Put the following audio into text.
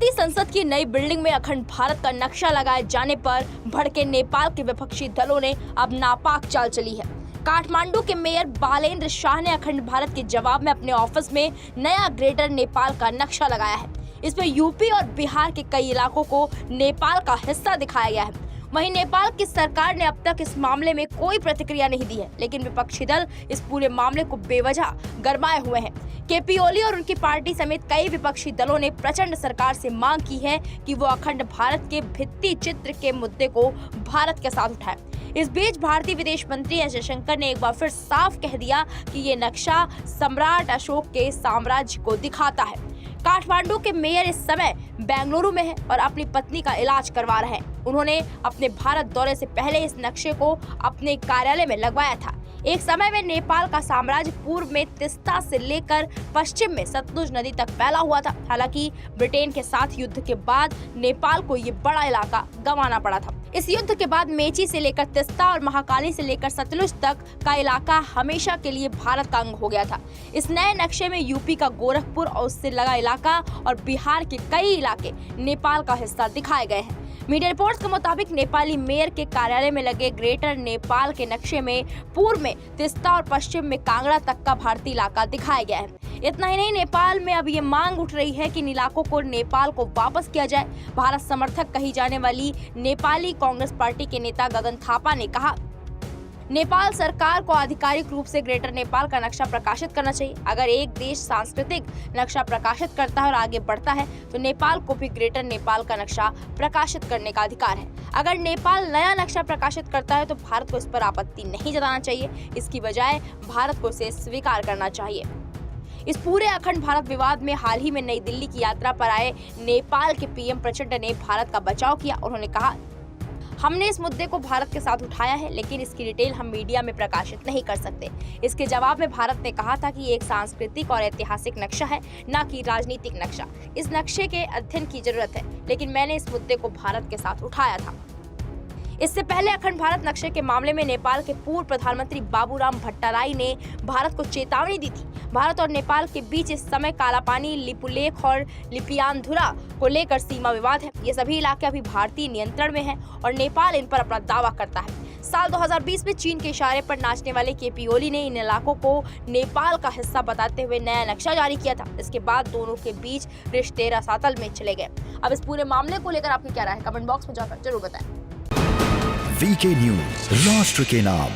भारतीय संसद की नई बिल्डिंग में अखंड भारत का नक्शा लगाए जाने पर भड़के नेपाल के विपक्षी दलों ने अब नापाक चाल चली है। काठमांडू के मेयर बालेंद्र शाह ने अखंड भारत के जवाब में अपने ऑफिस में नया ग्रेटर नेपाल का नक्शा लगाया है। इसमें यूपी और बिहार के कई इलाकों को नेपाल का हिस्सा दिखाया गया है। वहीं नेपाल की सरकार ने अब तक इस मामले में कोई प्रतिक्रिया नहीं दी है, लेकिन विपक्षी दल इस पूरे मामले को बेवजह गरमाए हुए हैं। केपी ओली और उनकी पार्टी समेत कई विपक्षी दलों ने प्रचंड सरकार से मांग की है कि वो अखंड भारत के भित्ति चित्र के मुद्दे को भारत के साथ उठाए। इस बीच भारतीय विदेश मंत्री एस जयशंकर ने एक बार फिर साफ कह दिया कि ये नक्शा सम्राट अशोक के साम्राज्य को दिखाता है। काठमांडू के मेयर इस समय बेंगलुरु में है और अपनी पत्नी का इलाज करवा रहे हैं। उन्होंने अपने भारत दौरे से पहले इस नक्शे को अपने कार्यालय में लगवाया था। एक समय में नेपाल का साम्राज्य पूर्व में तिस्ता से लेकर पश्चिम में सतलुज नदी तक फैला हुआ था। हालांकि ब्रिटेन के साथ युद्ध के बाद नेपाल को ये बड़ा इलाका गंवाना पड़ा था। इस युद्ध के बाद मेची से लेकर तिस्ता और महाकाली से लेकर सतलुज तक का इलाका हमेशा के लिए भारत का अंग हो गया था। इस नए नक्शे में यूपी का गोरखपुर और उससे लगा इलाका और बिहार के कई इलाके नेपाल का हिस्सा दिखाए गए हैं। मीडिया रिपोर्ट्स के मुताबिक नेपाली मेयर के कार्यालय में लगे ग्रेटर नेपाल के नक्शे में पूर्व में तिस्ता और पश्चिम में कांगड़ा तक का भारतीय इलाका दिखाया गया है। इतना ही नहीं, नेपाल में अब ये मांग उठ रही है कि इन इलाकों को नेपाल को वापस किया जाए। भारत समर्थक कही जाने वाली नेपाली कांग्रेस पार्टी के नेता गगन थापा ने कहा, नेपाल सरकार को आधिकारिक रूप से ग्रेटर नेपाल का नक्शा प्रकाशित करना चाहिए। अगर एक देश सांस्कृतिक नक्शा प्रकाशित करता है और आगे बढ़ता है तो नेपाल को भी ग्रेटर नेपाल का नक्शा प्रकाशित करने का अधिकार है। अगर नेपाल नया नक्शा प्रकाशित करता है तो भारत को इस पर आपत्ति नहीं जताना चाहिए, इसकी बजाय भारत को इसे स्वीकार करना चाहिए। इस पूरे अखंड भारत विवाद में हाल ही में नई दिल्ली की यात्रा पर आए नेपाल के पीएम प्रचंड ने भारत का बचाव किया। उन्होंने कहा, हमने इस मुद्दे को भारत के साथ उठाया है, लेकिन इसकी डिटेल हम मीडिया में प्रकाशित नहीं कर सकते। इसके जवाब में भारत ने कहा था कि ये एक सांस्कृतिक और ऐतिहासिक नक्शा है, न कि राजनीतिक नक्शा। इस नक्शे के अध्ययन की जरूरत है, लेकिन मैंने इस मुद्दे को भारत के साथ उठाया था। इससे पहले अखंड भारत नक्शे के मामले में नेपाल के पूर्व प्रधानमंत्री बाबूराम भट्टाराई ने भारत को चेतावनी दी थी। भारत और नेपाल के बीच इस समय कालापानी, लिपुलेख और लिपियानधुरा को लेकर सीमा विवाद है। ये सभी इलाके अभी भारतीय नियंत्रण में हैं और नेपाल इन पर अपना दावा करता है। साल 2020 में चीन के इशारे पर नाचने वाले केपी ओली ने इन इलाकों को नेपाल का हिस्सा बताते हुए नया नक्शा जारी किया था। इसके बाद दोनों के बीच रिश्ते रसातल में चले गए। अब इस पूरे मामले को लेकर आपकी क्या राय है, कमेंट बॉक्स में जाकर जरूर बताएं। वीके न्यूज, राष्ट्र के नाम।